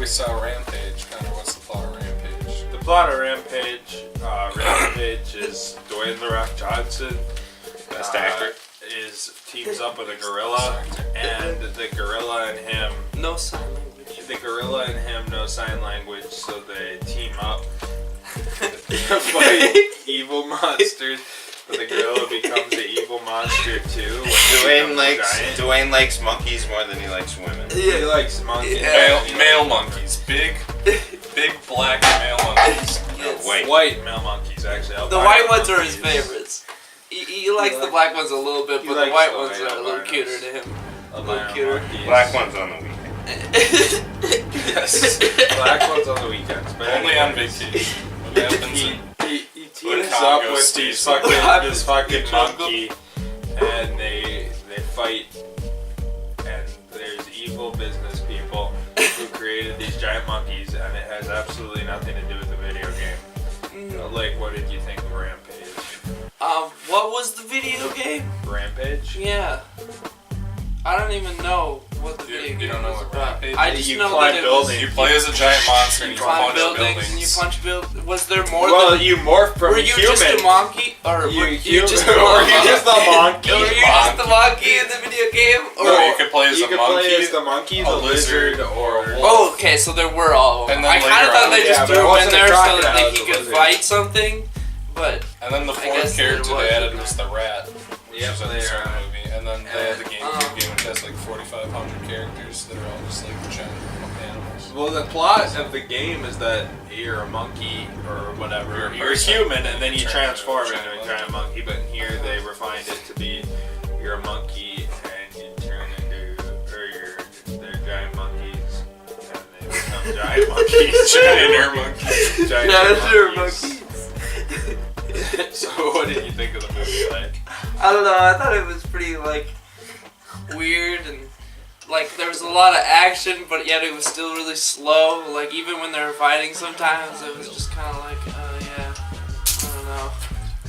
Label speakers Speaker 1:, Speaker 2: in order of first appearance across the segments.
Speaker 1: we saw Rampage. Connor, what's the plot of Rampage?
Speaker 2: The plot of Rampage, Rampage is Dwayne "The Rock" Johnson,
Speaker 3: best actor,
Speaker 2: teams up with a gorilla, and the gorilla and him.
Speaker 4: No sign language.
Speaker 2: The gorilla and him know sign language, so they team up to fight evil monsters. But the gorilla becomes an evil monster too.
Speaker 3: Dwayne likes monkeys more than he likes women.
Speaker 2: Yeah, he likes monkeys.
Speaker 1: Male monkeys. Big black male monkeys.
Speaker 4: Yes.
Speaker 2: White male monkeys, actually.
Speaker 4: The white ones are his favorites. He likes the black ones a little bit, but the white ones are a little cuter to him.
Speaker 2: A little cuter.
Speaker 3: Black ones on the weekend.
Speaker 2: Yes. Black ones on the weekends. But
Speaker 1: only on vacation. What happens
Speaker 2: he teams up with this fucking monkey, and they fight, and there's evil business people who created these giant monkeys, and it has absolutely nothing to do with the video game. Like, what did you think of Rampage?
Speaker 4: What was the video game?
Speaker 2: Rampage?
Speaker 4: Yeah. I don't even know what the video game
Speaker 1: You don't know what Rampage is?
Speaker 4: I just
Speaker 2: you
Speaker 4: know
Speaker 2: climb
Speaker 4: that
Speaker 2: buildings.
Speaker 1: You play as a giant monster and you
Speaker 4: climb
Speaker 1: punch buildings.
Speaker 4: and you punch buildings. Was there more
Speaker 2: Well,
Speaker 4: than...
Speaker 2: you morph from
Speaker 4: Were you
Speaker 2: human.
Speaker 4: just a monkey? Or
Speaker 2: You
Speaker 4: were you just a
Speaker 2: or
Speaker 4: monkey?
Speaker 2: you just a monkey.
Speaker 4: Or were you just the monkey in the video game? Or...
Speaker 1: No, you could play as
Speaker 2: You
Speaker 1: a
Speaker 2: could
Speaker 1: monkey,
Speaker 2: play as the monkey, the lizard, or a wolf.
Speaker 4: Oh, okay, so there were all of them.
Speaker 1: And then
Speaker 4: I kind
Speaker 1: later
Speaker 4: of thought
Speaker 1: on-
Speaker 4: they
Speaker 2: Yeah,
Speaker 4: just
Speaker 2: but
Speaker 4: threw
Speaker 2: it
Speaker 4: him in
Speaker 2: wasn't a
Speaker 4: there so
Speaker 2: crocodile,
Speaker 4: that
Speaker 2: it
Speaker 4: he
Speaker 2: was a
Speaker 4: could
Speaker 2: lizard.
Speaker 4: fight something, but...
Speaker 1: And then the
Speaker 4: I
Speaker 1: fourth
Speaker 4: guess
Speaker 1: character
Speaker 4: there
Speaker 1: they
Speaker 4: was,
Speaker 1: added
Speaker 4: yeah.
Speaker 1: was the rat, which
Speaker 2: Yep,
Speaker 1: was in the
Speaker 2: they
Speaker 1: second
Speaker 2: are.
Speaker 1: movie. And then they had the GameCube game, which has like 4,500 characters that are all just like giant animals.
Speaker 2: Well, the plot of the game is that you're a monkey or whatever. You're a human, and then you transform into a giant monkey. But in here, they refined it to be you're a monkey, and you turn into, they're giant monkeys, and they become giant monkeys.
Speaker 1: Giant monkeys.
Speaker 2: Giant monkeys. So, what did you think of the movie? Like,
Speaker 4: I don't know, I thought it was pretty, like, weird and, like, there was a lot of action, but yet it was still really slow. Like, even when they were fighting sometimes, it was just kind of like, yeah, I don't know.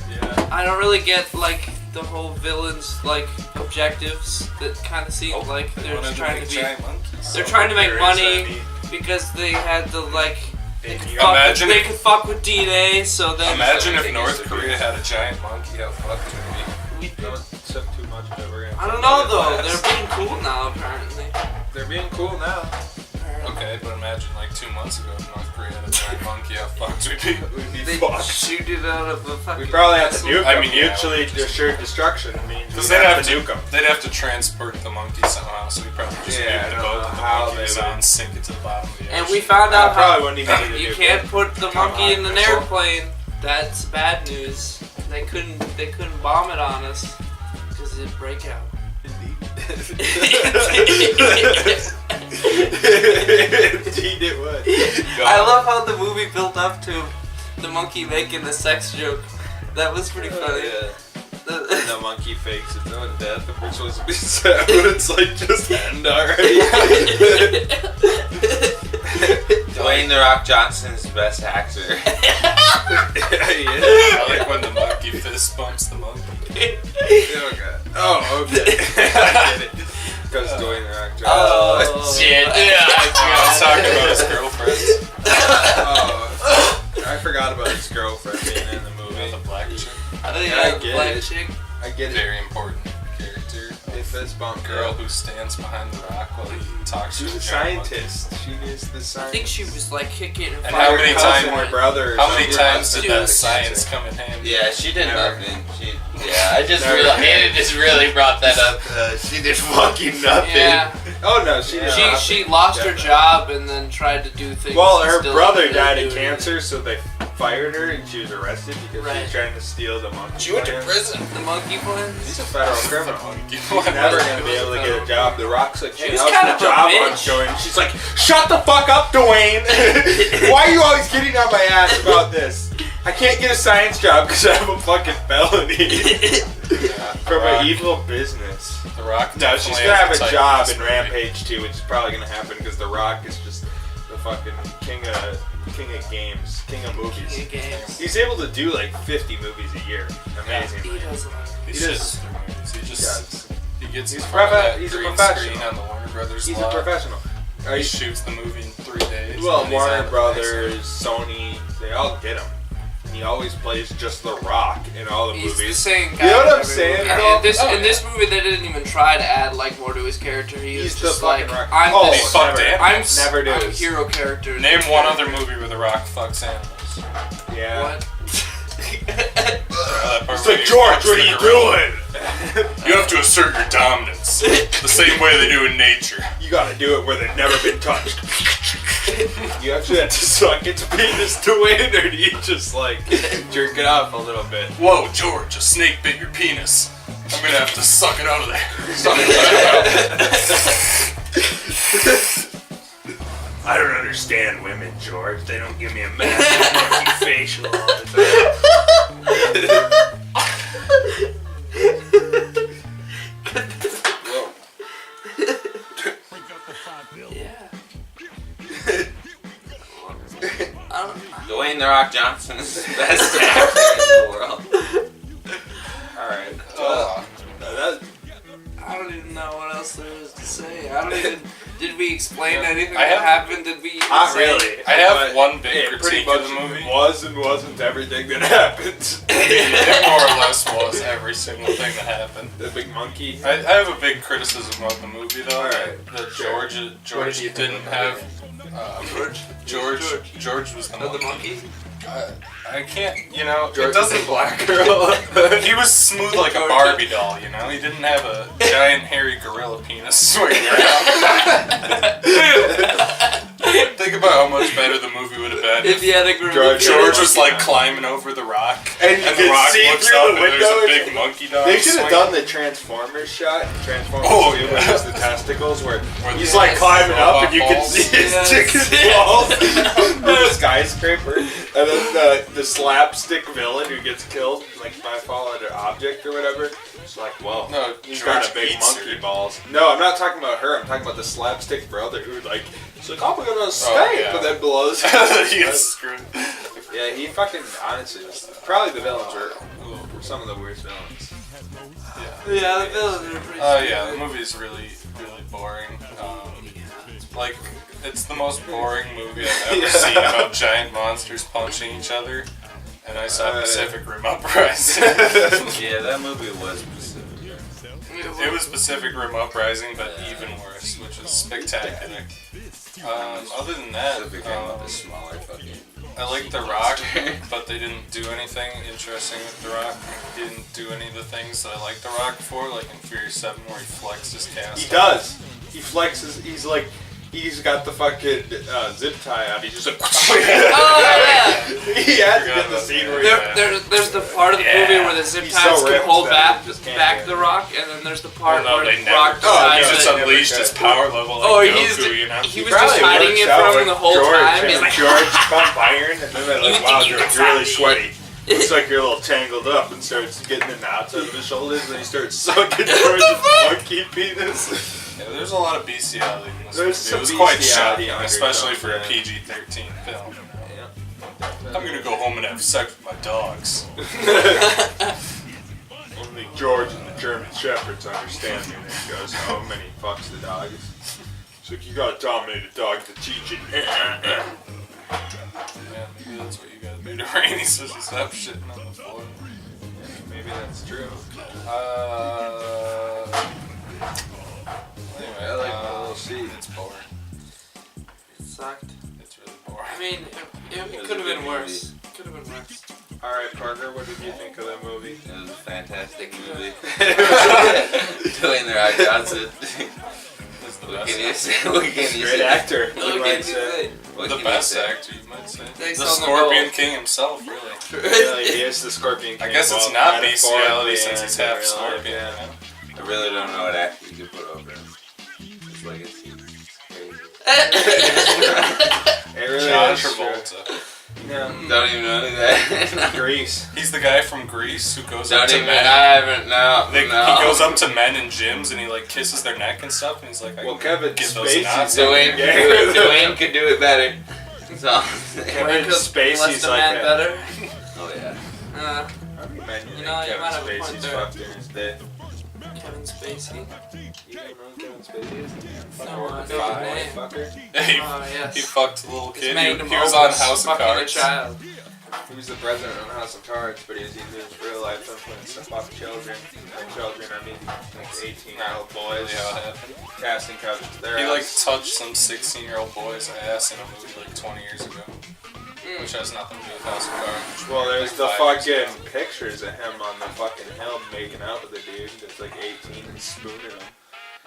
Speaker 2: yeah.
Speaker 4: I don't really get, like, the whole villain's, like, objectives that kind of seemed like they're just trying to be...
Speaker 1: giant monkeys.
Speaker 4: They're trying to make
Speaker 2: There is
Speaker 4: money
Speaker 2: any-
Speaker 4: because they had the, like...
Speaker 1: Imagine
Speaker 4: they
Speaker 1: if-
Speaker 4: could fuck with D-Day, so then...
Speaker 1: Imagine if
Speaker 4: everything
Speaker 1: North
Speaker 4: is-
Speaker 1: Korea had a giant monkey. How fucked would it be?
Speaker 2: Don't sip too much of it.
Speaker 4: I don't know, though. They're being cool now, apparently.
Speaker 2: They're being cool now.
Speaker 1: Okay, but imagine like 2 months ago, if North Korea had a giant monkey. How fucked we'd be?
Speaker 2: We'd be
Speaker 4: They
Speaker 2: fucked.
Speaker 4: shoot it out of the fucking...
Speaker 2: We probably have to nuke them.
Speaker 1: I mean, yeah,
Speaker 2: mutually
Speaker 1: we just-
Speaker 2: assured destruction means
Speaker 1: Because
Speaker 2: we
Speaker 1: they'd
Speaker 2: have
Speaker 1: have
Speaker 2: to nuke them.
Speaker 1: They'd have to transport the monkey somehow, so we probably just
Speaker 2: Yeah, I
Speaker 1: nuke the
Speaker 2: don't
Speaker 1: boat
Speaker 2: know
Speaker 1: and the
Speaker 2: how
Speaker 1: monkey's
Speaker 2: they would-
Speaker 1: on, sink it to the bottom of the ocean.
Speaker 4: And we found
Speaker 2: I
Speaker 4: out
Speaker 2: probably
Speaker 4: how
Speaker 2: wouldn't even need to
Speaker 4: you
Speaker 2: nuke
Speaker 4: can't
Speaker 2: it.
Speaker 4: put the
Speaker 1: Come
Speaker 4: monkey
Speaker 1: on,
Speaker 4: in an
Speaker 1: missile.
Speaker 4: airplane. That's bad news. They couldn't bomb it on us because it'd break out.
Speaker 2: Indeed, it would.
Speaker 4: I love how the movie built up to the monkey making the sex joke. That was pretty funny.
Speaker 2: The monkey fakes its own death, and we're supposed to be sad, but it's like just end already.
Speaker 3: Dwayne "The Rock" Johnson's the best actor.
Speaker 2: Yeah, he is.
Speaker 1: I like when the monkey fist bumps the monkey.
Speaker 2: Oh, God. Oh, okay. I get it. Because Dwayne "The Rock" Johnson.
Speaker 4: Oh,
Speaker 3: shit.
Speaker 1: I was talking about his girlfriend.
Speaker 2: Oh, I forgot about his girlfriend being in the movie.
Speaker 1: The black chick.
Speaker 4: I think
Speaker 2: I
Speaker 4: that
Speaker 2: get
Speaker 4: black
Speaker 2: it.
Speaker 4: chick.
Speaker 2: I get it.
Speaker 1: Very important character.
Speaker 2: They fist bump
Speaker 1: Girl who stands behind the rock while he talks to
Speaker 2: She's
Speaker 1: the
Speaker 2: a
Speaker 1: giant monkey.
Speaker 2: scientist. She is the
Speaker 4: I
Speaker 2: scientist.
Speaker 4: think she was like kicking and
Speaker 1: And how
Speaker 4: firing
Speaker 1: many
Speaker 4: her
Speaker 1: times-
Speaker 4: cousin.
Speaker 2: my brother? or
Speaker 1: How many
Speaker 2: something.
Speaker 1: times did
Speaker 4: She
Speaker 1: that
Speaker 4: was-
Speaker 1: science come in handy?
Speaker 3: Yeah, she did
Speaker 2: Never.
Speaker 3: nothing. I just
Speaker 2: Never.
Speaker 3: realized, Hannah just really brought that up. She did fucking nothing.
Speaker 4: Yeah,
Speaker 2: Oh no, she did not.
Speaker 4: she lost her job and then tried to do things.
Speaker 2: Well,
Speaker 4: and
Speaker 2: her
Speaker 4: still
Speaker 2: brother
Speaker 4: didn't
Speaker 2: died
Speaker 4: do
Speaker 2: of cancer, so they fired her and she was arrested because she
Speaker 4: Right.
Speaker 2: was trying to steal the monkey.
Speaker 3: She went to
Speaker 2: plan.
Speaker 3: prison.
Speaker 4: The monkey plans.
Speaker 2: She's a federal criminal.
Speaker 1: Monkey.
Speaker 2: She's never gonna be able to get a job. The Rock's like, hey,
Speaker 4: She's
Speaker 2: how's
Speaker 4: kind
Speaker 2: the
Speaker 4: of a
Speaker 2: job
Speaker 4: bitch.
Speaker 2: hunt going? She's like, shut the fuck up, Dwayne. Why are you always getting on my ass about this? I can't get a science job because I have a fucking felony from an evil business.
Speaker 1: The Rock.
Speaker 2: No, she's
Speaker 1: definitely
Speaker 2: gonna have
Speaker 1: has
Speaker 2: a
Speaker 1: type
Speaker 2: job
Speaker 1: this
Speaker 2: in
Speaker 1: movie.
Speaker 2: Rampage too, which is probably gonna happen because The Rock is just the fucking king of games, king of movies.
Speaker 4: King of games.
Speaker 2: He's able to do like 50 movies a year. Amazing.
Speaker 4: He does a lot.
Speaker 1: He
Speaker 2: He
Speaker 1: just
Speaker 2: does.
Speaker 1: he
Speaker 2: He
Speaker 1: just
Speaker 2: does.
Speaker 1: he gets
Speaker 2: He's
Speaker 1: in front of that
Speaker 2: he's a
Speaker 1: green
Speaker 2: professional.
Speaker 1: screen on the Warner Brothers
Speaker 2: He's
Speaker 1: lot.
Speaker 2: a professional.
Speaker 1: He shoots the movie in 3 days.
Speaker 2: Well,
Speaker 1: and he's out
Speaker 2: Warner
Speaker 1: of the
Speaker 2: Brothers, Sony, they all get him. And he always plays just The Rock in all the
Speaker 4: He's the
Speaker 2: movies.
Speaker 4: same guy.
Speaker 2: You know what
Speaker 4: in
Speaker 2: I'm
Speaker 4: every
Speaker 2: saying,
Speaker 4: movie.
Speaker 2: though?
Speaker 4: In this movie, they didn't even try to add like more to his character. He was
Speaker 2: He's
Speaker 4: just
Speaker 2: the
Speaker 4: like,
Speaker 2: fucking Rock.
Speaker 4: I'm
Speaker 2: Oh,
Speaker 4: this,
Speaker 1: fucked
Speaker 2: never,
Speaker 1: animals.
Speaker 2: never
Speaker 4: I'm a
Speaker 2: does.
Speaker 4: hero character.
Speaker 1: Name one other movie where The Rock fucks animals.
Speaker 2: Yeah.
Speaker 4: What?
Speaker 2: It's like, George, what are you doing?
Speaker 1: You have to assert your dominance the same way they do in nature.
Speaker 2: You gotta do it where they've never been touched. You actually have to suck its penis to win, or do you just like jerk it off a little bit?
Speaker 1: Whoa, George, a snake bit your penis. I'm gonna have to suck it out of there. Suck it out.
Speaker 2: I don't understand women, George. They don't give me a massive monkey facial all the Whoa.
Speaker 4: Yeah.
Speaker 3: Dwayne The Rock Johnson is the best actor in the world.
Speaker 2: Alright.
Speaker 4: I don't even know what else there is to say. I don't even. Did we explain anything
Speaker 1: I
Speaker 4: that
Speaker 1: have-
Speaker 4: happened? Did we? Even
Speaker 2: Not
Speaker 4: say-
Speaker 2: really.
Speaker 1: I have
Speaker 2: But
Speaker 1: one big
Speaker 2: it pretty
Speaker 1: critique of
Speaker 2: much
Speaker 1: the movie.
Speaker 2: was and wasn't everything that happened.
Speaker 1: It more or less was every single thing that happened.
Speaker 2: The big monkey.
Speaker 1: I have a big criticism of the movie, though.
Speaker 2: Alright.
Speaker 1: That
Speaker 2: Sure.
Speaker 1: George
Speaker 2: did you think
Speaker 1: didn't
Speaker 2: of
Speaker 1: have.
Speaker 4: George.
Speaker 1: George was the monkey.
Speaker 4: The monkey.
Speaker 1: I can't, you know,
Speaker 2: George
Speaker 1: it doesn't.
Speaker 2: black girl.
Speaker 1: He was smooth like a Barbie doll, you know. He didn't have a giant hairy gorilla penis swinging around. Think about how much better the movie would have been
Speaker 4: If you had a group
Speaker 1: George was like climbing over the rock,
Speaker 2: And you
Speaker 1: the
Speaker 2: could
Speaker 1: rock
Speaker 2: see
Speaker 1: looks
Speaker 2: through
Speaker 1: up,
Speaker 2: the
Speaker 1: and there's a
Speaker 2: window.
Speaker 1: big monkey dog.
Speaker 2: They should have
Speaker 1: swinging.
Speaker 2: done the Transformers shot. Transformers
Speaker 1: Oh,
Speaker 2: 2
Speaker 1: yeah.
Speaker 2: with just the testicles where he's
Speaker 1: the-
Speaker 2: like climbing up and you can
Speaker 1: balls.
Speaker 2: see his
Speaker 4: Yes.
Speaker 2: chicken balls on the skyscraper. And then the slapstick villain who gets killed like by falling an object or whatever. It's like, well,
Speaker 1: No,
Speaker 2: he's
Speaker 1: George
Speaker 2: got a big
Speaker 1: eats
Speaker 2: monkey
Speaker 1: her.
Speaker 2: balls. No, I'm not talking about her. I'm talking about the slapstick brother who like, he's like, oh, we're gonna Skype,
Speaker 1: yeah.
Speaker 2: and then blows.
Speaker 1: He gets screwed.
Speaker 2: Yeah, he fucking honestly was probably the villains were some of the worst villains.
Speaker 4: Yeah, the villains are pretty.
Speaker 1: Yeah, the movie's really, really boring. Like, it's the most boring movie I've ever seen about giant monsters punching each other. And I saw Pacific Rim Uprising.
Speaker 3: Yeah, that movie was specific.
Speaker 1: It was Pacific Rim Uprising, but even worse, which was spectacular. Other than that,
Speaker 3: Pacific Rim with a smaller fucking.
Speaker 1: I like The Rock, but they didn't do anything interesting with The Rock. He didn't do any of the things that I like The Rock for, like in Furious 7 where he flexed his cast.
Speaker 2: He does. He flexes. He's like, he's got the fucking zip tie on. He's just like,
Speaker 4: Oh yeah.
Speaker 2: he has to get the scene where
Speaker 4: There's the part of the movie where the zip
Speaker 2: He's
Speaker 4: ties
Speaker 2: so
Speaker 4: can
Speaker 2: ripped
Speaker 4: hold
Speaker 2: that
Speaker 4: back
Speaker 2: he just can't
Speaker 4: back
Speaker 2: get
Speaker 4: the
Speaker 2: it.
Speaker 4: Rock, and then there's the part
Speaker 1: No,
Speaker 4: where
Speaker 1: they never.
Speaker 4: Rock
Speaker 1: He
Speaker 4: decides
Speaker 1: just
Speaker 4: that
Speaker 1: unleashed his power level like
Speaker 4: Oh,
Speaker 1: Goku, you know?
Speaker 4: he was
Speaker 2: Probably
Speaker 4: just hiding
Speaker 2: works
Speaker 4: it
Speaker 2: out
Speaker 4: from
Speaker 2: with
Speaker 4: him the whole
Speaker 2: George,
Speaker 4: time.
Speaker 2: and
Speaker 4: He's like,
Speaker 2: George pump iron, and then they're like, wow,
Speaker 4: You
Speaker 2: George,
Speaker 4: think
Speaker 2: you're really
Speaker 4: it's
Speaker 2: sweaty. Looks like you're a little tangled up, and starts getting the knots out of his shoulders, and then he starts sucking George's monkey penis.
Speaker 1: Yeah, there's a lot of bestiality in this
Speaker 2: There's
Speaker 1: movie.
Speaker 2: some
Speaker 1: It was quite
Speaker 2: bestiality
Speaker 1: shocking,
Speaker 2: undertones,
Speaker 1: especially for a
Speaker 2: yeah.
Speaker 1: PG-13 film. I'm gonna go home and have sex with my dogs.
Speaker 2: Only George and the German Shepherds understand me. And he goes home and he fucks the dog. It's like, you gotta dominate a dog to teach it.
Speaker 1: Yeah, maybe that's what you gotta do to Rainey so she stops shitting on the floor.
Speaker 2: Maybe that's true.
Speaker 1: Anyway,
Speaker 2: I like my little seat.
Speaker 1: It's boring.
Speaker 4: it sucked.
Speaker 1: It's really boring.
Speaker 4: I mean, it could have been worse. Could have been worse.
Speaker 2: Alright, Parker, what did you think of that movie?
Speaker 3: It was a fantastic movie. Dwayne The Rock Johnson.
Speaker 1: It's the
Speaker 3: What
Speaker 1: best
Speaker 3: can you say? What can you
Speaker 2: Great
Speaker 3: say?
Speaker 2: actor.
Speaker 4: What
Speaker 2: you
Speaker 4: can
Speaker 2: might
Speaker 4: you
Speaker 2: say.
Speaker 4: say?
Speaker 3: What
Speaker 1: The
Speaker 3: can you
Speaker 1: best
Speaker 3: say?
Speaker 1: actor, you might say.
Speaker 4: Thanks
Speaker 1: The
Speaker 4: on the
Speaker 1: Scorpion
Speaker 4: goal.
Speaker 1: King himself, really.
Speaker 2: Really, he is the Scorpion King.
Speaker 1: I guess it's
Speaker 2: both
Speaker 1: not bestiality
Speaker 2: metaphorically
Speaker 1: since he's
Speaker 2: and in
Speaker 1: half
Speaker 2: real life,
Speaker 1: scorpion.
Speaker 2: yeah.
Speaker 1: You know?
Speaker 3: I really don't know what actor you could put over him. His legacy is crazy.
Speaker 2: It really
Speaker 1: John
Speaker 2: is true.
Speaker 1: Travolta.
Speaker 2: Yeah.
Speaker 3: Don't even know who that.
Speaker 2: Grease.
Speaker 1: He's the guy from Grease who goes up
Speaker 3: Don't
Speaker 1: to
Speaker 3: even.
Speaker 1: men.
Speaker 3: I haven't. No.
Speaker 1: He
Speaker 3: No.
Speaker 1: goes up to men in gyms and he like kisses their neck and stuff, and he's like, I
Speaker 2: Well,
Speaker 1: can
Speaker 2: Kevin
Speaker 1: give those
Speaker 2: Spacey's
Speaker 1: knots.
Speaker 3: Dwayne could do it. Dwayne could do it better. So.
Speaker 2: Kevin Spacey's
Speaker 4: Less the
Speaker 2: like
Speaker 4: man
Speaker 2: a-
Speaker 4: better.
Speaker 3: Oh yeah.
Speaker 4: You know, you
Speaker 2: Kevin
Speaker 4: might have a point
Speaker 2: Spacey's
Speaker 4: there.
Speaker 2: fucked in his day.
Speaker 4: Kevin Spacey.
Speaker 2: You don't know who Kevin Spacey is?
Speaker 4: No, I
Speaker 2: Fucker.
Speaker 4: don't know his name.
Speaker 2: Fucker.
Speaker 1: He,
Speaker 4: Oh, yes.
Speaker 1: he fucked a little
Speaker 4: His
Speaker 1: kid.
Speaker 4: magnum
Speaker 1: He was on
Speaker 4: opus,
Speaker 1: House of
Speaker 4: fucking a
Speaker 1: Cards.
Speaker 4: child.
Speaker 2: He was the president on House of Cards, but he was using his real life influence to fuck children. Like children, I mean, like 18-year-old boys.
Speaker 1: Yeah, it happened.
Speaker 2: Casting couches. Their
Speaker 1: He like
Speaker 2: ass.
Speaker 1: touched some 16-year-old boy's ass in a movie like 20 years ago, which has nothing to do with House of Cards.
Speaker 2: Well, there's
Speaker 1: Like
Speaker 2: the
Speaker 1: 5 years
Speaker 2: fucking pictures of him on the fucking hill making out with a dude that's like 18 and spooning him.
Speaker 1: ago.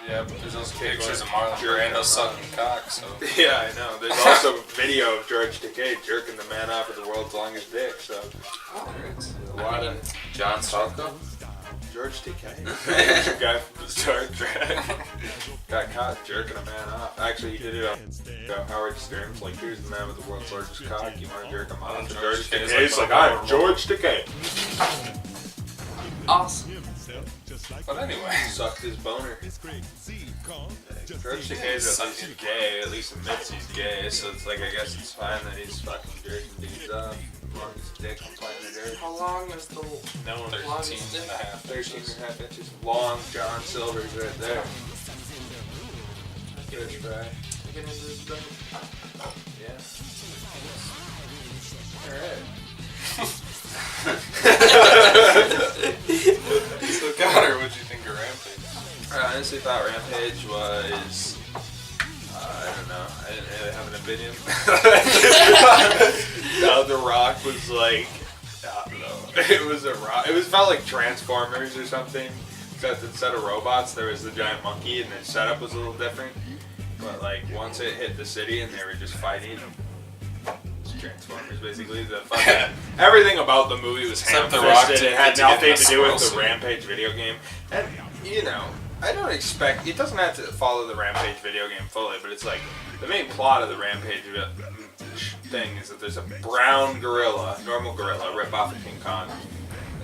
Speaker 1: Yeah, but there's also
Speaker 2: Okay,
Speaker 1: pictures
Speaker 2: go
Speaker 1: of
Speaker 2: ahead.
Speaker 1: Marlon
Speaker 2: Jerking
Speaker 1: Brando
Speaker 2: him
Speaker 1: sucking cock, so.
Speaker 2: Yeah, I know. There's also video of George Takei jerking the man off with the world's longest dick, so. A lot of
Speaker 3: John Salko?
Speaker 2: George Takei. The guy from Star Trek. Got caught jerking a man off. Actually, he did it on Howard Stern's like, here's the man with the world's largest cock. You want to jerk him off?
Speaker 1: And
Speaker 2: And
Speaker 1: George
Speaker 2: George
Speaker 1: Takei's
Speaker 2: Takei's
Speaker 1: like,
Speaker 2: like, I'm George Takei.
Speaker 4: Awesome.
Speaker 1: But anyway.
Speaker 2: Sucked his boner. George Takei's at least gay, at least admits he's gay, so it's like, I guess it's fine that he's fucking jerking dudes off. Longest dick on planet Earth.
Speaker 4: How long is the
Speaker 2: No one
Speaker 1: 13 and a half.
Speaker 2: 13.5 inches long. John Silver's right there. Fish fry.
Speaker 4: get into this boat?
Speaker 2: Yeah. Alright.
Speaker 1: So Connor, what'd you think of Rampage?
Speaker 2: I honestly thought Rampage was... I don't know. I didn't really have an opinion. No, The Rock was like... I don't know. It was a rock. It felt like Transformers or something. Except instead of robots, there was the giant monkey, and the setup was a little different. But like once it hit the city and they were just fighting, it's Transformers basically. The fucking everything about the movie was
Speaker 1: Except The Rock
Speaker 2: ham-fisted. It had
Speaker 1: didn't get
Speaker 2: nothing
Speaker 1: to
Speaker 2: to
Speaker 1: get
Speaker 2: do
Speaker 1: in
Speaker 2: with
Speaker 1: the
Speaker 2: the
Speaker 1: swirl
Speaker 2: Rampage video game. And you know, I don't expect it doesn't have to follow the Rampage video game fully, but it's like the main plot of the Rampage thing is that there's a brown gorilla, normal gorilla, rip off of King Kong.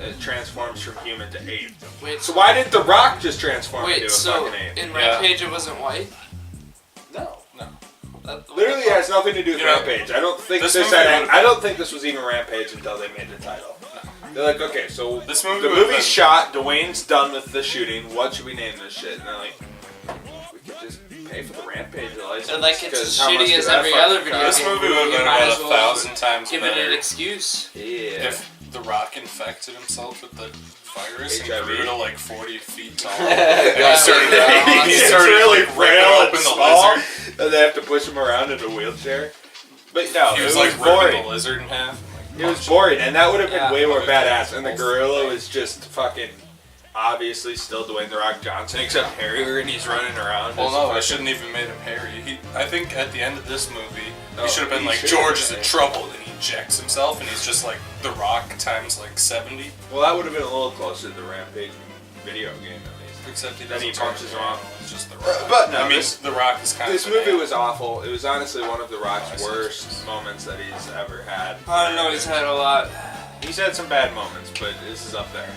Speaker 2: It transforms from human to ape.
Speaker 4: Wait,
Speaker 2: So why did The Rock just transform into a
Speaker 4: so
Speaker 2: fucking ape?
Speaker 4: in Rampage it wasn't white?
Speaker 2: No.
Speaker 4: That
Speaker 2: Literally has nothing to do with
Speaker 1: You know,
Speaker 2: Rampage. I don't think
Speaker 1: this
Speaker 2: this
Speaker 1: movie
Speaker 2: had,
Speaker 1: would've
Speaker 2: I don't think this was even Rampage until they made the title. They're like, okay, so
Speaker 1: This movie
Speaker 2: the
Speaker 1: would've
Speaker 2: movie's
Speaker 1: been-
Speaker 2: shot, Dwayne's done with the shooting, what should we name this shit? And they're like, we could just pay for the Rampage license.
Speaker 4: And like it's
Speaker 2: 'cause
Speaker 4: as
Speaker 2: how much
Speaker 4: shitty
Speaker 2: did
Speaker 4: as
Speaker 2: that
Speaker 4: every
Speaker 2: fucking
Speaker 4: other video
Speaker 2: cost?
Speaker 1: This
Speaker 4: game.
Speaker 1: movie would have
Speaker 4: You
Speaker 1: been
Speaker 4: might
Speaker 1: about
Speaker 4: as well
Speaker 1: 1,000 times
Speaker 4: Give it
Speaker 1: better
Speaker 4: an excuse.
Speaker 2: Yeah.
Speaker 1: if The Rock infected himself with the virus and
Speaker 2: HIV.
Speaker 1: grew to like 40 feet tall.
Speaker 4: Yeah,
Speaker 1: he started,
Speaker 4: yeah.
Speaker 1: he
Speaker 2: He's
Speaker 1: started
Speaker 2: really
Speaker 1: like, ripping
Speaker 2: frail and
Speaker 1: open the
Speaker 2: small,
Speaker 1: lizard.
Speaker 2: and they have to push him around in a wheelchair. But no,
Speaker 1: He
Speaker 2: it
Speaker 1: was
Speaker 2: was
Speaker 1: like ripping
Speaker 2: boring.
Speaker 1: the lizard in half.
Speaker 2: It was boring, and that would have been
Speaker 4: Yeah.
Speaker 2: way more
Speaker 1: Would've been
Speaker 2: badass. And the
Speaker 1: awesome.
Speaker 2: gorilla was just fucking obviously still Dwayne The Rock Johnson, except hairier, and he's running around.
Speaker 1: Well,
Speaker 2: as
Speaker 1: no,
Speaker 2: fucking-
Speaker 1: I shouldn't even made him hairy. I think at the end of this movie,
Speaker 2: Oh,
Speaker 1: he should have been
Speaker 2: he
Speaker 1: like,
Speaker 2: should've
Speaker 1: George
Speaker 2: been
Speaker 1: is in
Speaker 2: hairy.
Speaker 1: trouble, and he ejects himself, and he's just like The Rock times like 70.
Speaker 2: Well, that would have been a little closer to the Rampage video game, at least.
Speaker 1: Except he
Speaker 2: Then
Speaker 1: doesn't
Speaker 2: he
Speaker 1: turn
Speaker 2: punches
Speaker 1: around,
Speaker 2: him off.
Speaker 1: It's just The Rock.
Speaker 2: But no,
Speaker 1: I mean,
Speaker 2: this-
Speaker 1: The Rock is kind
Speaker 2: This
Speaker 1: of
Speaker 2: movie
Speaker 1: an
Speaker 2: was awful. It was honestly one of The Rock's
Speaker 1: I see.
Speaker 2: worst moments that he's ever had.
Speaker 4: I don't know, he's had a lot.
Speaker 2: He's had some bad moments, but this is up there.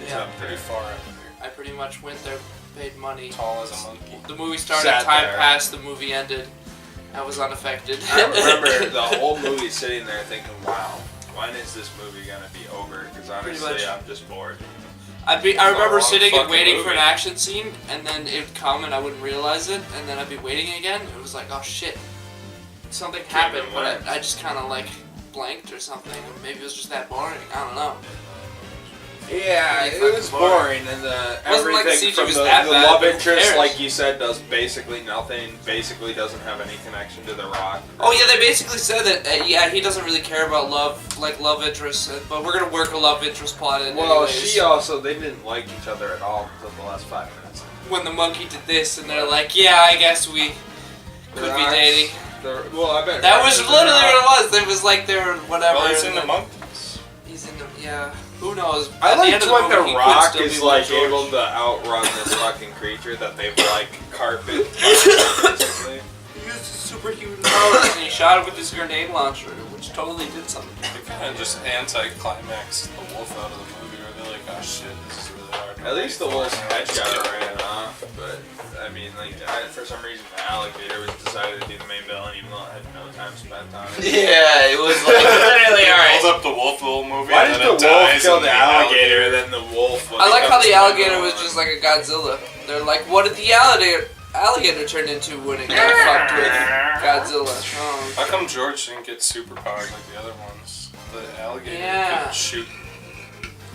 Speaker 2: It's
Speaker 4: Yeah.
Speaker 2: up
Speaker 1: pretty
Speaker 2: there.
Speaker 1: far up there.
Speaker 4: I pretty much went there, paid money.
Speaker 1: Tall as a monkey.
Speaker 4: The movie started,
Speaker 2: Sat
Speaker 4: time
Speaker 2: there.
Speaker 4: passed, the movie ended. I was unaffected.
Speaker 2: I remember the whole movie sitting there thinking, wow, when is this movie gonna be over? Because honestly,
Speaker 4: much.
Speaker 2: I'm just bored.
Speaker 4: I
Speaker 1: a
Speaker 4: remember
Speaker 1: long
Speaker 4: sitting and
Speaker 1: fucking
Speaker 4: waiting for
Speaker 1: movie.
Speaker 4: an action scene, and then it'd come and I wouldn't realize it, and then I'd be waiting again. It was like, oh shit, something happened,
Speaker 2: Kingdom
Speaker 4: but
Speaker 2: Hearts.
Speaker 4: I just kind of like blanked or something. Or maybe it was just that boring. I don't know.
Speaker 2: Yeah,
Speaker 4: Pretty
Speaker 2: it was
Speaker 4: fucking boring.
Speaker 2: boring, and the
Speaker 4: Wasn't like the
Speaker 2: everything
Speaker 4: CG
Speaker 2: from
Speaker 4: was
Speaker 2: the
Speaker 4: that bad,
Speaker 2: love
Speaker 4: but who
Speaker 2: interest,
Speaker 4: cares?
Speaker 2: like you said, does basically nothing. Basically, doesn't have any connection to The Rock.
Speaker 4: Oh yeah, they basically said that. Yeah, he doesn't really care about love, like love interests, but we're gonna work a love interest plot in.
Speaker 2: Well,
Speaker 4: anyways.
Speaker 2: she also they didn't like each other at all until the last 5 minutes.
Speaker 4: When the monkey did this, and they're like, yeah, I guess we could be
Speaker 2: Rock's-
Speaker 4: dating.
Speaker 2: Well, I bet
Speaker 4: That was
Speaker 2: Rock is
Speaker 4: literally
Speaker 2: The Rock.
Speaker 4: what it was. It was like they were whatever.
Speaker 1: Well, he's in the
Speaker 4: and
Speaker 1: monkeys.
Speaker 4: He's in the yeah. Who knows?
Speaker 2: I
Speaker 4: At the end
Speaker 2: liked
Speaker 4: of
Speaker 2: when
Speaker 4: movie, he
Speaker 2: The
Speaker 4: could
Speaker 2: Rock
Speaker 4: still be
Speaker 2: is
Speaker 4: with
Speaker 2: like
Speaker 4: George.
Speaker 2: able to outrun this fucking creature that they've like carpet. basically.
Speaker 4: He used his superhuman powers and he shot it with his grenade launcher, which totally did something.
Speaker 1: They kind of just anti-climax the wolf out of the movie, where they're like, oh shit, this is really hard.
Speaker 2: At least the
Speaker 1: Nobody
Speaker 2: wolf's
Speaker 1: thought
Speaker 2: head
Speaker 1: it was
Speaker 2: got
Speaker 1: scary.
Speaker 2: ran off, but I mean, like for some reason the alligator was decided to be the main villain, even though it had no time spent on it.
Speaker 3: Yeah, it was like literally
Speaker 1: He
Speaker 3: alright.
Speaker 1: pulls up the wolf wolf movie.
Speaker 2: Why
Speaker 1: and
Speaker 2: did
Speaker 1: then
Speaker 2: the
Speaker 1: it
Speaker 2: wolf
Speaker 1: dies
Speaker 2: kill
Speaker 1: and
Speaker 2: the alligator and then the wolf?
Speaker 4: I like how the
Speaker 1: becomes
Speaker 4: alligator was just like a Godzilla. They're like, what did the alligator turn into when it got fucked with Godzilla? Oh.
Speaker 1: How come George didn't get superpowered like the other ones? The alligator could shoot.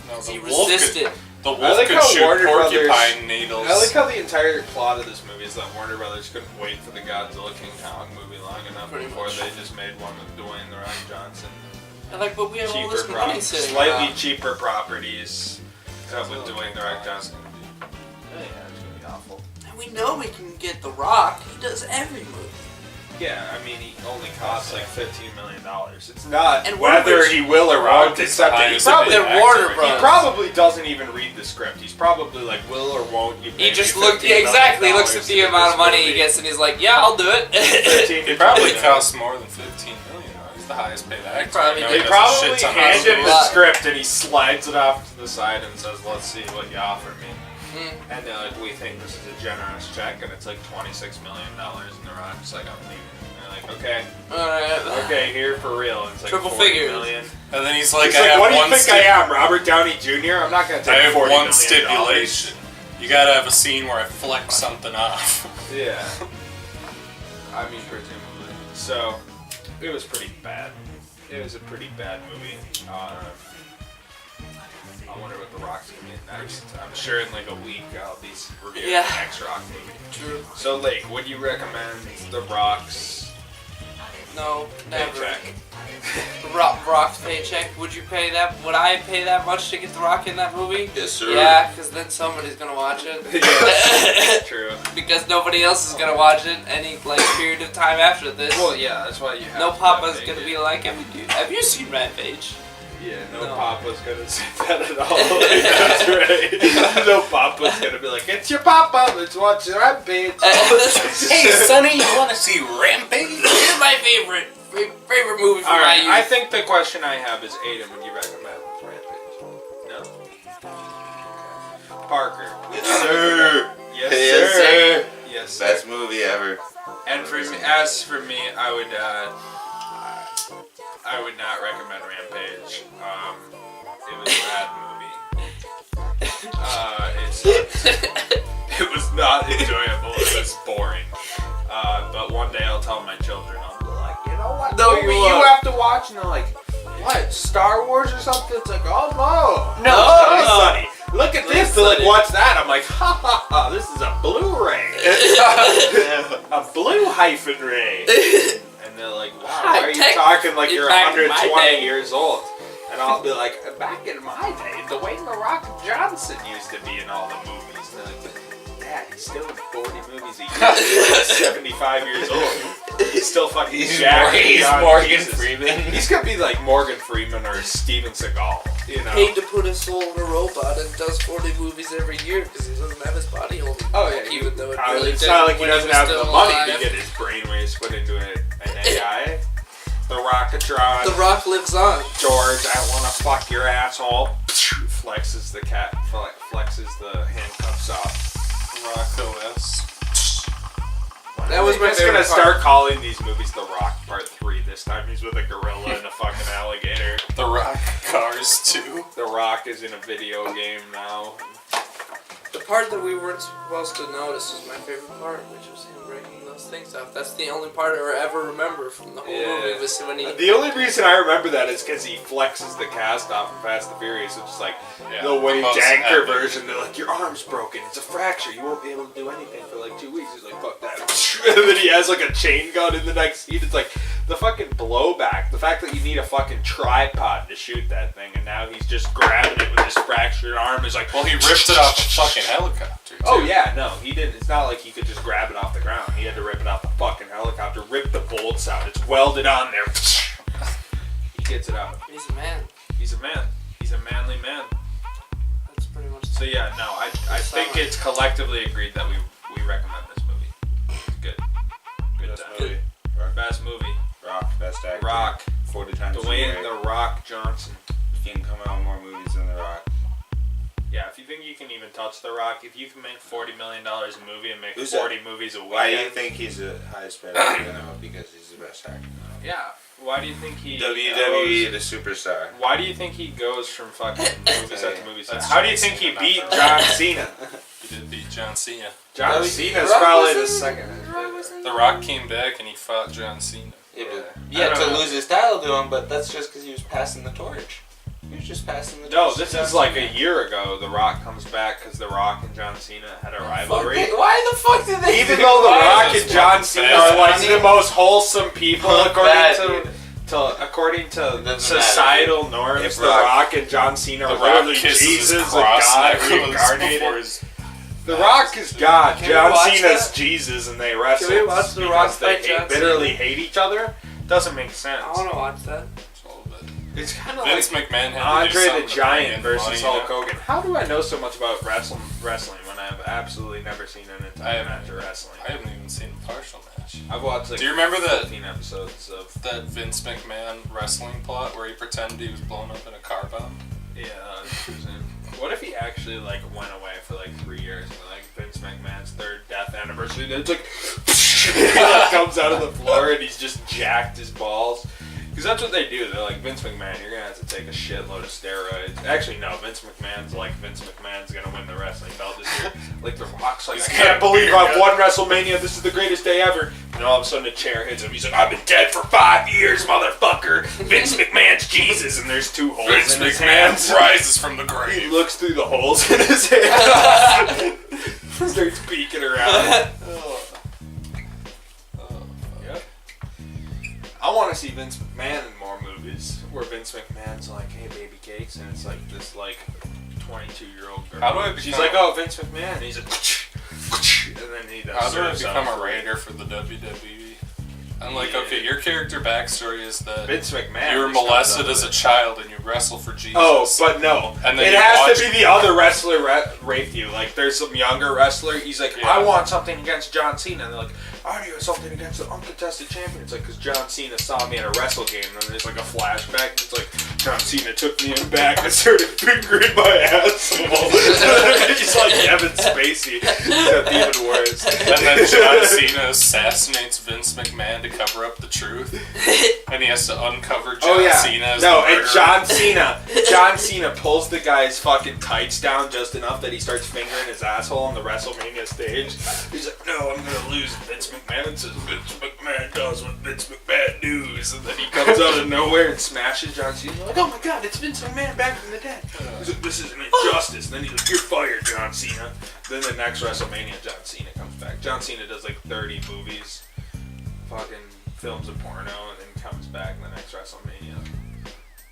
Speaker 1: No, the
Speaker 4: He
Speaker 1: wolf
Speaker 4: resisted.
Speaker 1: The wolf could shoot porcupine needles.
Speaker 2: I like how the entire plot of this movie is that Warner Brothers couldn't wait for the Godzilla King Kong movie long enough before they just made one with Dwayne "The Rock" Johnson.
Speaker 4: And like, but we have all this money sitting
Speaker 2: slightly
Speaker 4: around.
Speaker 2: cheaper properties with Dwayne "The Rock" Johnson. Yeah, it's gonna be awful.
Speaker 4: And we know we can get The Rock. He does every movie.
Speaker 2: Yeah, I mean, he only costs like $15 million. It's not
Speaker 4: and
Speaker 2: whether he will or won't, except that he probably,
Speaker 4: they're Warner Brothers.
Speaker 2: He probably doesn't even read the script. He's probably like, will or won't you pay
Speaker 4: He just
Speaker 2: me
Speaker 4: looked,
Speaker 2: $15
Speaker 4: exactly, looks at
Speaker 2: to
Speaker 4: the
Speaker 2: do
Speaker 4: amount
Speaker 2: this
Speaker 4: of money
Speaker 2: movie?
Speaker 4: he gets and he's like, yeah, I'll do it.
Speaker 1: He probably costs more than $15 million. He's the highest paid actor.
Speaker 2: They probably hand him the script and he slides it off to the side and says, let's see what you offer me. And they're like, we think this is a generous check, and it's like $26 million, and The Rock's like, I'm leaving. And they're like, okay.
Speaker 4: Alright.
Speaker 2: Okay, here for real. And it's like
Speaker 4: Triple
Speaker 2: $40
Speaker 4: figures.
Speaker 2: million.
Speaker 1: And then he's like,
Speaker 2: what do you think I am, Robert Downey Jr.? I'm not going to
Speaker 1: I
Speaker 2: take
Speaker 1: have
Speaker 2: $40
Speaker 1: one
Speaker 2: million.
Speaker 1: stipulation. You gotta have a scene where I flex something off.
Speaker 2: Yeah. I mean, presumably. So, it was pretty bad. It was a pretty bad movie. I wonder what The Rock's gonna be next. I'm sure in like a week I'll be reviewing the next Rock movie.
Speaker 4: True.
Speaker 2: So, Lake, would you recommend The Rock's
Speaker 4: No, never.
Speaker 2: paycheck?
Speaker 4: Rock's paycheck. Would you pay that? Would I pay that much to get The Rock in that movie?
Speaker 3: Yes, sir.
Speaker 4: Yeah, because then somebody's gonna watch it.
Speaker 2: Yeah, true.
Speaker 4: Because nobody else is gonna watch it any like period of time after this.
Speaker 2: Well, yeah, that's why you have
Speaker 4: No
Speaker 2: to
Speaker 4: Papa's
Speaker 2: make
Speaker 4: gonna
Speaker 2: it.
Speaker 4: be like, have you seen Rampage?
Speaker 2: Yeah, no
Speaker 4: No.
Speaker 2: Papa's gonna say that at all. That's right. No Papa's gonna be like, it's your Papa, let's watch Rampage.
Speaker 1: Hey, Sonny, you wanna see Rampage?
Speaker 4: It's my favorite movie from my
Speaker 2: Alright,
Speaker 4: youth.
Speaker 2: I think the question I have is, Aiden, would you recommend Rampage? No? Parker.
Speaker 3: Yes, sir.
Speaker 2: Yes,
Speaker 3: Yes,
Speaker 2: sir.
Speaker 3: sir.
Speaker 2: Yes, sir.
Speaker 3: Best movie ever.
Speaker 2: And for me, as for me, I would not recommend Rampage. It was a bad movie. It was not enjoyable. It was boring. But one day I'll tell my children, I'll be like, you know what
Speaker 4: No,
Speaker 2: movie
Speaker 4: you
Speaker 2: you
Speaker 4: won't.
Speaker 2: have to watch? And they're like, what, Star Wars or something? It's like, oh no.
Speaker 4: No.
Speaker 2: Sonny. Look at this. They're like, what's that? I'm like, ha ha ha, this is a Blu-ray. A blue hyphen ray. And they're like, wow, why are you
Speaker 4: High-tech
Speaker 2: talking like you're
Speaker 4: back in my
Speaker 2: 120
Speaker 4: day.
Speaker 2: years old? And I'll be like, back in my day, Dwayne "The Rock" Johnson used to be in all the movies. And they're like, Dad, he's still in 40 movies a year. He's 75 years old. He's still fucking jacked.
Speaker 1: He's Morgan Freeman.
Speaker 2: He's gonna be like Morgan Freeman or Steven Seagal, you know?
Speaker 4: Paid to put his soul in a robot and does 40 movies every year because he doesn't have his body holding.
Speaker 2: Oh yeah,
Speaker 4: Even though it really
Speaker 2: it's
Speaker 4: did
Speaker 2: not like he
Speaker 4: when
Speaker 2: doesn't
Speaker 4: was
Speaker 2: have
Speaker 4: still
Speaker 2: the money
Speaker 4: alive.
Speaker 2: to get his brainwaves put into an AI. The Rockatron.
Speaker 4: The Rock lives on.
Speaker 2: George, I wanna fuck your asshole. Flexes the flexes the handcuffs off.
Speaker 1: Rock OS.
Speaker 4: That was my
Speaker 2: He's
Speaker 4: favorite
Speaker 2: gonna
Speaker 4: part.
Speaker 2: start calling these movies The Rock Part 3. This time he's with a gorilla and a fucking alligator.
Speaker 1: The Rock Cars 2.
Speaker 2: The Rock is in a video game now.
Speaker 4: The part that we weren't supposed to notice was my favorite part, which was him breaking those things off. That's the only part I ever remember from the whole movie was when he...
Speaker 2: The only reason I remember that is because he flexes the cast off in Fast and Furious, which is like the Wayne
Speaker 1: most
Speaker 2: Danker
Speaker 1: epic.
Speaker 2: version. They're like, your arm's broken, it's a fracture, you won't be able to do anything for like 2 weeks. He's like, fuck that. And then he has like a chain gun in the next scene. It's like the fucking blowback. The fact that you need a fucking tripod to shoot that thing, and now he's just grabbing it with his fractured arm. Is like,
Speaker 1: Well, he ripped it off a fucking helicopter, too.
Speaker 2: oh yeah, no, he didn't. It's not like he could just grab it off the ground. He had to rip it off the fucking helicopter, rip the bolts out. It's welded on there. He gets it out.
Speaker 4: He's a man.
Speaker 2: He's a man. He's a manly man.
Speaker 4: That's pretty much...
Speaker 2: So yeah, no, I think it's collectively agreed that we recommend this movie. It's good. Good
Speaker 3: Best
Speaker 2: time.
Speaker 3: movie. Rock.
Speaker 2: Best movie.
Speaker 3: Rock. Best actor.
Speaker 2: Rock.
Speaker 3: 40 times
Speaker 2: Dwayne
Speaker 3: Superman.
Speaker 2: "The Rock" Johnson.
Speaker 3: You can come out with more movies than The Rock.
Speaker 2: Yeah, if you think you can even touch The Rock, if you can make $40 million a movie and make
Speaker 3: Who's
Speaker 2: 40 movies a weekend.
Speaker 3: Why do you think he's the highest paid actor now? Because he's the best actor.
Speaker 2: Yeah. Why do you think he
Speaker 3: WWE the superstar.
Speaker 2: Why do you think he goes from fucking movie set to movie set?
Speaker 1: That's
Speaker 2: How do you
Speaker 1: John
Speaker 2: think he
Speaker 1: Cena,
Speaker 2: beat
Speaker 1: not that.
Speaker 2: John Cena?
Speaker 1: He did beat John Cena.
Speaker 2: John
Speaker 3: The
Speaker 2: Cena's
Speaker 3: Rock
Speaker 2: probably
Speaker 3: was
Speaker 2: the
Speaker 3: in-
Speaker 2: second.
Speaker 1: The Rock came back and he fought John Cena.
Speaker 3: Yeah,
Speaker 2: I
Speaker 3: but
Speaker 2: don't
Speaker 3: to
Speaker 2: know.
Speaker 3: lose his title to him, but that's just because he was passing the torch. He was just passing the
Speaker 2: No,
Speaker 3: torch.
Speaker 2: this is like a year ago. The Rock comes back because The Rock and John Cena had a rivalry.
Speaker 3: Why the fuck did they?
Speaker 2: Even though The
Speaker 1: Why
Speaker 2: Rock
Speaker 1: is
Speaker 2: and
Speaker 1: this
Speaker 2: John
Speaker 1: fucking
Speaker 2: Cena
Speaker 1: bad?
Speaker 2: are like the most wholesome people
Speaker 3: Bad,
Speaker 2: according to
Speaker 3: doesn't
Speaker 2: societal
Speaker 3: matter.
Speaker 2: norms,
Speaker 3: If
Speaker 2: The
Speaker 3: Rock-
Speaker 2: Rock and John Cena
Speaker 1: The
Speaker 2: are
Speaker 1: Rock
Speaker 2: literally
Speaker 1: kisses
Speaker 2: Jesus
Speaker 1: his
Speaker 2: and
Speaker 1: cross
Speaker 2: God
Speaker 1: necklace
Speaker 2: reincarnated.
Speaker 1: before his...
Speaker 2: The Rock is God.
Speaker 4: Can we
Speaker 2: John
Speaker 4: watch
Speaker 2: Cena's
Speaker 4: that?
Speaker 2: Jesus, and they wrestle
Speaker 4: Can we watch The
Speaker 2: because
Speaker 4: Rock
Speaker 2: they
Speaker 4: fight John
Speaker 2: bitterly
Speaker 4: Cena?
Speaker 2: hate each other. Doesn't make sense.
Speaker 4: I want to watch that.
Speaker 1: A little bit.
Speaker 2: It's kind of like
Speaker 1: Vince McMahon had to do
Speaker 2: Andre
Speaker 1: something
Speaker 2: the
Speaker 1: to bring
Speaker 2: Giant
Speaker 1: in
Speaker 2: versus
Speaker 1: money,
Speaker 2: Hulk
Speaker 1: you know?
Speaker 2: Hogan. How do I know so much about wrestling when I've absolutely never seen an
Speaker 1: I
Speaker 2: entire
Speaker 1: haven't
Speaker 2: match of wrestling?
Speaker 1: I haven't even seen a partial match.
Speaker 2: I've watched like
Speaker 1: Do you remember that-
Speaker 2: 15 episodes of
Speaker 1: That Vince McMahon wrestling plot where he pretended he was blown up in a car bomb?
Speaker 2: What if he actually like went away for like 3 years and like Vince McMahon's third death anniversary and it's like he like comes out of the floor and he's just jacked his balls? Because that's what they do. They're like, Vince McMahon, you're gonna have to take a shitload of steroids. Actually, no. Vince McMahon's gonna win the wrestling belt this year. Like the Rock's like, I can't believe I've won WrestleMania. This is the greatest day ever. And all of a sudden, a chair hits him. He's like, I've been dead for 5 years, motherfucker. Vince McMahon's Jesus, and there's 2 holes
Speaker 1: Vince
Speaker 2: in his
Speaker 1: McMahon
Speaker 2: hands.
Speaker 1: rises from the
Speaker 2: He
Speaker 1: grave.
Speaker 2: looks through the holes in his hands. Starts peeking around. Yep. I want to see Vince McMahon in more movies where Vince McMahon's like, "Hey, baby cakes," and it's like this like 22-year-old girl.
Speaker 1: How do I
Speaker 2: She's
Speaker 1: become-
Speaker 2: like, "Oh, Vince McMahon," and he's like, and then he does.
Speaker 1: How do I
Speaker 2: serve
Speaker 1: become
Speaker 2: some
Speaker 1: a writer for the WWE? I'm like, okay, your character backstory is that
Speaker 2: Vince McMahon.
Speaker 1: you were
Speaker 2: just comes
Speaker 1: molested
Speaker 2: up
Speaker 1: as a
Speaker 2: with it.
Speaker 1: child and you wrestle for Jesus.
Speaker 2: Oh, but no.
Speaker 1: And then
Speaker 2: it
Speaker 1: you
Speaker 2: has
Speaker 1: watch-
Speaker 2: to be the other wrestler raped you. Like, there's some younger wrestler. He's like,
Speaker 1: Yeah.
Speaker 2: I want something against John Cena. And they're like, I do something against the uncontested champion. It's like, because John Cena saw me at a wrestle game. And then there's like a flashback. And it's like, John Cena took me in back and started fingering my asshole. He's like Kevin Spacey. Except even worse.
Speaker 1: And then John Cena assassinates Vince McMahon to cover up the truth. And he has to uncover John Cena as the
Speaker 2: and
Speaker 1: murderer.
Speaker 2: John Cena pulls the guy's fucking tights down just enough that he starts fingering his asshole on the WrestleMania stage. He's like, no, I'm gonna lose. Vince McMahon says Vince McMahon does what Vince McMahon does, and then he comes out of nowhere and smashes John Cena. Like, oh my god, it's Vince McMahon back from the dead. He's like, this is an injustice. And then he's like, you're fired, John Cena. Then the next WrestleMania, John Cena comes back. John Cena does like 30 movies, fucking films a porno, and then comes back in the next WrestleMania.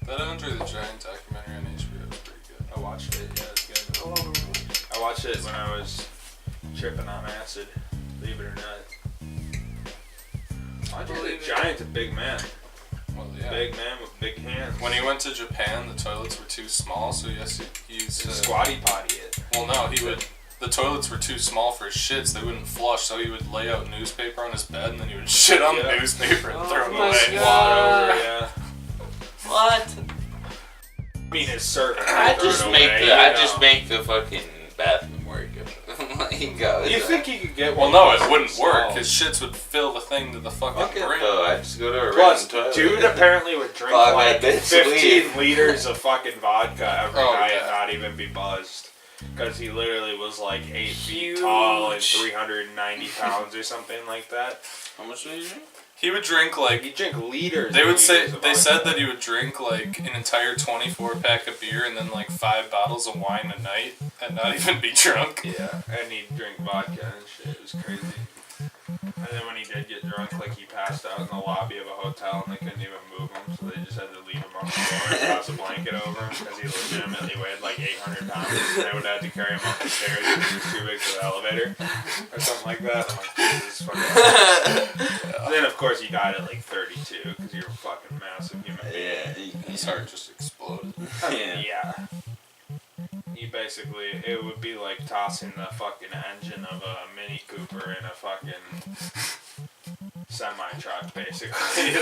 Speaker 1: That Andre the Giant documentary on HBO is pretty good.
Speaker 2: I watched it, yeah, it's good. I watched it when I was tripping on acid, believe it or not. Andre the Giant's a big man.
Speaker 1: Well, yeah.
Speaker 2: Big man with big hands.
Speaker 1: When he went to Japan, the toilets were too small, so he has to use...
Speaker 2: Squatty potty it.
Speaker 1: Well, no, he would... The toilets were too small for his shits. They wouldn't flush, so he would lay out newspaper on his bed, and then he would shit on the newspaper and throw it
Speaker 4: my
Speaker 1: away.
Speaker 4: God.
Speaker 2: Over, yeah.
Speaker 4: What?
Speaker 2: I mean, his servant.
Speaker 3: I
Speaker 2: threw it
Speaker 3: just
Speaker 2: away,
Speaker 3: make the fucking bathroom work. Like, go.
Speaker 2: You think he could get
Speaker 1: Well,
Speaker 2: one?
Speaker 1: no,
Speaker 2: of
Speaker 1: it
Speaker 2: those
Speaker 1: wouldn't
Speaker 2: small?
Speaker 1: work. His shits would fill the thing to the fucking
Speaker 3: Fuck it
Speaker 1: brim.
Speaker 3: though. I just go to a
Speaker 2: Plus,
Speaker 3: random toilet.
Speaker 2: dude apparently would drink
Speaker 3: Fuck,
Speaker 2: like
Speaker 3: I bet
Speaker 2: 15 liters of fucking vodka every
Speaker 1: Oh,
Speaker 2: night
Speaker 1: yeah.
Speaker 2: and not even be buzzed. Because he literally was like 8 feet tall and 390 pounds or something like that.
Speaker 3: How much did you drink?
Speaker 1: He would drink like...
Speaker 2: He'd drink liters.
Speaker 1: They
Speaker 2: and
Speaker 1: would say...
Speaker 2: liters of
Speaker 1: They
Speaker 2: vodka.
Speaker 1: said that he would drink like an entire 24-pack of beer and then like 5 bottles of wine a night and not even be drunk.
Speaker 2: Yeah, and he'd drink vodka and shit. It was crazy. And then when he did get drunk, like he passed out in the lobby of a hotel and they couldn't even move him, so they just had to leave him on the floor and toss a blanket over him because he legitimately weighed like 800 pounds and they would have to carry him up the stairs because he was too big for the elevator or something like that. I'm like, Jesus fucking. And then of course he died at like 32 because you're a fucking massive human being.
Speaker 3: Yeah.
Speaker 1: His heart just exploded.
Speaker 2: Yeah. He basically, it would be like tossing the fucking engine of a Mini Cooper in a fucking semi-truck, basically.